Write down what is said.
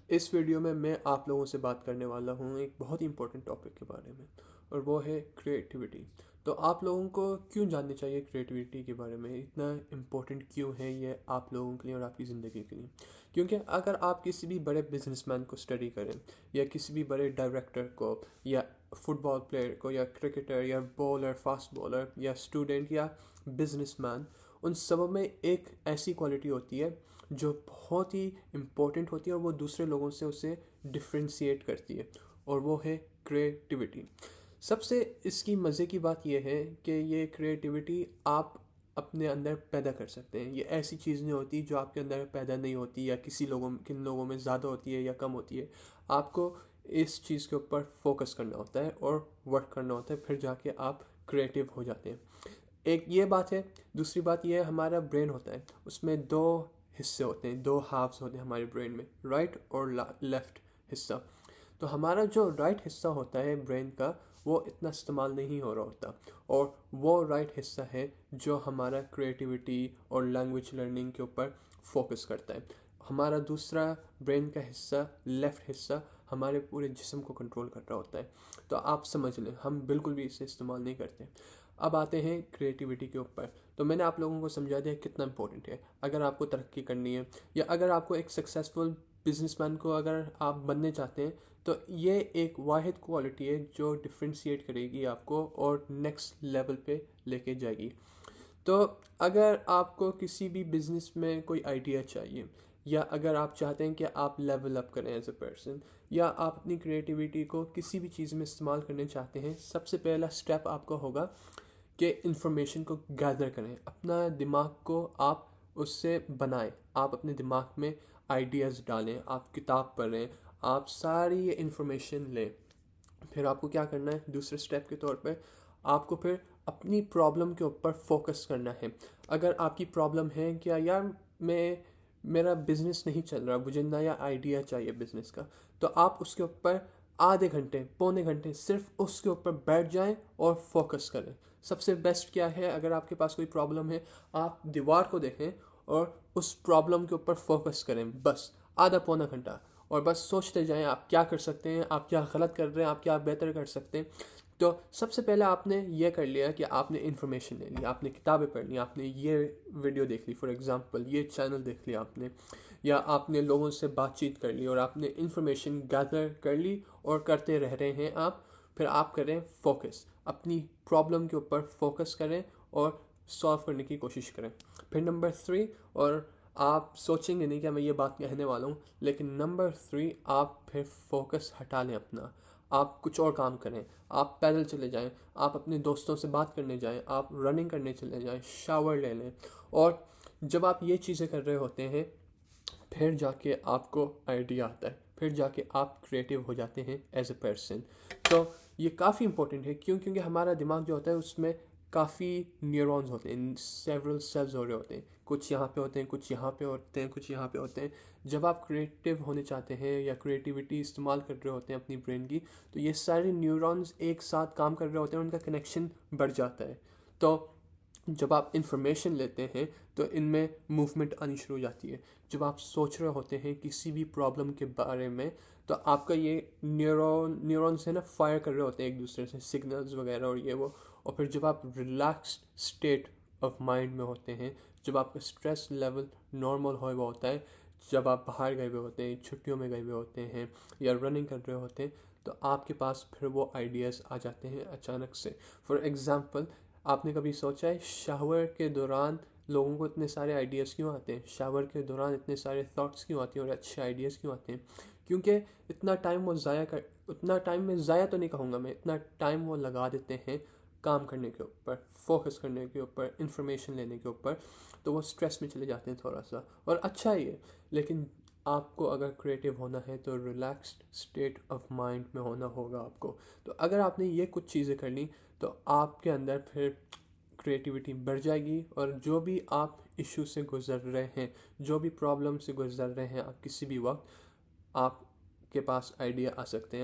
इस वीडियो में मैं आप लोगों से बात करने वाला हूँ एक बहुत ही इंपॉर्टेंट टॉपिक के बारे में, और वो है क्रिएटिविटी। तो आप लोगों को क्यों जाननी चाहिए क्रिएटिविटी के बारे में, इतना इम्पोर्टेंट क्यों है ये आप लोगों के लिए और आपकी ज़िंदगी के लिए। क्योंकि अगर आप किसी भी बड़े बिजनेसमैन को स्टडी करें, या किसी भी बड़े डायरेक्टर को, या फुटबॉल प्लेयर को, या क्रिकेटर, या बॉलर, फास्ट बॉलर, या स्टूडेंट, या बिजनेसमैन, उन सब में एक ऐसी क्वालिटी होती है जो बहुत ही इम्पोर्टेंट होती है और वो दूसरे लोगों से उसे डिफ्रेंशिएट करती है, और वो है क्रिएटिविटी। सबसे इसकी मज़े की बात यह है कि ये क्रिएटिविटी आप अपने अंदर पैदा कर सकते हैं। ये ऐसी चीज़ नहीं होती जो आपके अंदर पैदा नहीं होती, या किन लोगों में ज़्यादा होती है या कम होती है। आपको इस चीज़ के ऊपर फोकस करना होता है और वर्क करना होता है, फिर जाके आप क्रिएटिव हो जाते हैं। एक ये बात है। दूसरी बात ये है, हमारा ब्रेन होता है, उसमें दो हिस्से होते हैं, दो हाफ्स होते हैं हमारे ब्रेन में, राइट और लेफ्ट हिस्सा। तो हमारा जो राइट हिस्सा होता है ब्रेन का, वो इतना इस्तेमाल नहीं हो रहा होता, और वो राइट हिस्सा है जो हमारा क्रिएटिविटी और लैंग्वेज लर्निंग के ऊपर फोकस करता है। हमारा दूसरा ब्रेन का हिस्सा, लेफ्ट हिस्सा, हमारे पूरे जिस्म को कंट्रोल कर रहा होता है। तो आप समझ लें, हम बिल्कुल भी इसे इस्तेमाल नहीं करते। अब आते हैं क्रिएटिविटी के ऊपर। तो मैंने आप लोगों को समझा दिया कितना इंपॉर्टेंट है। अगर आपको तरक्की करनी है, या अगर आपको एक सक्सेसफुल बिजनेसमैन को अगर आप बनने चाहते हैं, तो ये एक वाहिद क्वालिटी है जो डिफ्रेंशिएट करेगी आपको और नेक्स्ट लेवल पे लेके जाएगी। तो अगर आपको किसी भी बिजनेस में कोई आइडिया चाहिए, या अगर आप चाहते हैं कि आप लेवल अप करें एज ए पर्सन, या आप अपनी क्रिएटिविटी को किसी भी चीज़ में इस्तेमाल करने चाहते हैं, सबसे पहला स्टेप आपका होगा कि इंफॉर्मेशन को गैदर करें। अपना दिमाग को आप उससे बनाएं, आप अपने दिमाग में आइडियाज़ डालें, आप किताब पढ़ें, आप सारी ये इंफॉर्मेशन लें। फिर आपको क्या करना है, दूसरे स्टेप के तौर पे आपको फिर अपनी प्रॉब्लम के ऊपर फोकस करना है। अगर आपकी प्रॉब्लम है कि यार मेरा बिजनेस नहीं चल रहा, मुझे नया आइडिया चाहिए बिजनेस का, तो आप उसके ऊपर आधे घंटे, पौने घंटे सिर्फ उसके ऊपर बैठ जाएं और फोकस करें। सबसे बेस्ट क्या है, अगर आपके पास कोई प्रॉब्लम है, आप दीवार को देखें और उस प्रॉब्लम के ऊपर फोकस करें, बस आधा पौना घंटा। और बस सोचते जाएं आप क्या कर सकते हैं, आप क्या गलत कर रहे हैं, आप क्या बेहतर कर सकते हैं। तो सबसे पहले आपने ये कर लिया कि आपने इन्फॉर्मेशन ले ली, आपने किताबें पढ़ ली, आपने ये वीडियो देख ली, फॉर एग्जांपल ये चैनल देख लिया आपने, या आपने लोगों से बातचीत कर ली और आपने इन्फॉर्मेशन गैदर कर ली और करते रह रहे हैं आप। फिर आप करें फोकस, अपनी प्रॉब्लम के ऊपर फोकस करें और सॉल्व करने की कोशिश करें। फिर नंबर 3, और आप सोचेंगे नहीं कि मैं ये बात कहने वाला हूँ, लेकिन नंबर 3, आप फिर फोकस हटा लें अपना, आप कुछ और काम करें। आप पैदल चले जाएं, आप अपने दोस्तों से बात करने जाएं, आप रनिंग करने चले जाएं, शावर ले लें। और जब आप ये चीज़ें कर रहे होते हैं, फिर जाके आपको आइडिया आता है, फिर जाके आप क्रिएटिव हो जाते हैं एज ए पर्सन। तो ये काफ़ी इंपॉर्टेंट है। क्योंकि हमारा दिमाग जो होता है उसमें काफ़ी न्यूरॉन्स होते हैं, सेवरल सेल्स हो रहे होते हैं, कुछ यहाँ पे होते हैं, कुछ यहाँ पे होते हैं, कुछ यहाँ पे होते हैं। जब आप क्रिएटिव होने चाहते हैं या क्रिएटिविटी इस्तेमाल कर रहे होते हैं अपनी ब्रेन की, तो ये सारे न्यूरॉन्स एक साथ काम कर रहे होते हैं, उनका कनेक्शन बढ़ जाता है। तो जब आप इंफॉर्मेशन लेते हैं तो इनमें मूवमेंट आनी शुरू हो जाती है। जब आप सोच रहे होते हैं किसी भी प्रॉब्लम के बारे में, तो आपका ये न्यूरॉन्स है ना, फायर कर रहे होते हैं एक दूसरे से सिग्नल्स वगैरह और ये वो। और फिर जब आप रिलैक्स्ड स्टेट ऑफ माइंड में होते हैं, जब आपका स्ट्रेस लेवल नॉर्मल हो हुआ होता है, जब आप बाहर गए हुए होते हैं, छुट्टियों में गए हुए होते हैं, या रनिंग कर रहे होते हैं, तो आपके पास फिर वो आइडियाज़ आ जाते हैं अचानक से। फॉर एग्ज़ाम्पल, आपने कभी सोचा है शावर के दौरान लोगों को इतने सारे आइडियाज़ क्यों आते हैं? शावर के दौरान इतने सारे थॉट्स क्यों आते हैं और अच्छे आइडियाज़ क्यों आते हैं? क्योंकि उतना टाइम मैं ज़ाया तो नहीं कहूँगा मैं, इतना टाइम वो लगा देते हैं काम करने के ऊपर, फोकस करने के ऊपर, इंफॉर्मेशन लेने के ऊपर। तो वो स्ट्रेस में चले जाते हैं थोड़ा सा, और अच्छा ही है। लेकिन आपको अगर क्रिएटिव होना है तो रिलैक्स्ड स्टेट ऑफ माइंड में होना होगा आपको। तो अगर आपने ये कुछ चीज़ें कर ली, तो आपके अंदर फिर क्रिएटिविटी बढ़ जाएगी, और जो भी आप इशू से गुजर रहे हैं, जो भी प्रॉब्लम से गुजर रहे हैं, आप किसी भी वक्त आपके पास आइडिया आ सकते हैं।